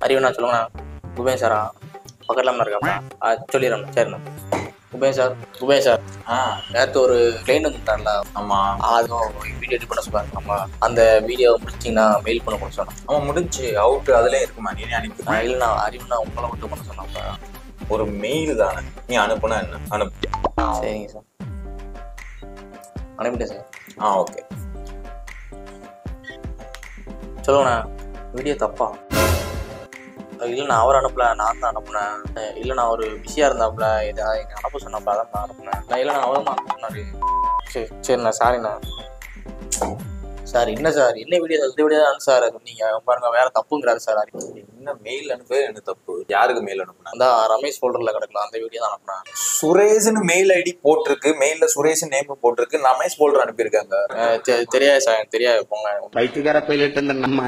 அறிவுண்ணா சொல்லுங்கண்ணா. குபேன் சாரா பக்கத்தில் இருக்காப்பா? சொல்லிடுறேன். சரிண்ணா. குபேன் சார் நேற்று ஒரு கிளைண்ட் வந்துட்டான்ல. ஆமாம். அதுவும் வீடியோ எடிட் பண்ண சொல்லுவாங்க. ஆமாம், அந்த வீடியோ முடிச்சிங்கன்னா மெயில் பண்ண கூட சொன்னான். அவன் முடிஞ்சு அவுட்டு அதுலேயே இருக்குமா? நீ அனுப்பி? இல்லைண்ணா, அறிவுண்ணா உங்களை மட்டும் பண்ண சொன்னாப்பா. ஒரு மெயில் தானே, நீ அனுப்புனா என்ன? அனுப்பு. சரிங்க சார், அனுப்பிட்டேன் சார். ஓகே. சொல்லுங்கண்ணா. வீடியோ தப்பா? இல்லைண்ணா, அவர் அனுப்பல, நான் தான் அனுப்புனேன். இல்லைண்ணா, அவர் பிஸியாக இருந்தாப்புல, இதை எங்கள் அனுப்ப சொன்னாப்பா, அதான் நான் அனுப்புனேன். இல்லைண்ணா, அவர் தான் அனுப்புனாரு. சரிண்ணா, சாரிண்ணா. சார் என்ன சார், என்ன வீடியோ இந்த வீடியோ தான் சார் சொன்னீங்க பாருங்க, வேற தப்புங்கிறாரு சார். என்ன மெயில் அனுப்பவே என்ன தப்பு? யாருக்கு மெயில் அனுப்புனா? அந்த ரமேஷ் ஃபோல்டரில் கிடக்கலாம், அந்த வீடியோ தான் அனுப்புனேன். சுரேஷ்னு மெயில் ஐடி போட்டிருக்கு, மெயிலில் சுரேஷ் நேம் போட்டிருக்கு, ரமேஷ் ஃபோல்டர் அனுப்பியிருக்காங்க. தெரியாது சார், தெரியாது. போங்க. பைத்தியக்கார பைலட் நம்ம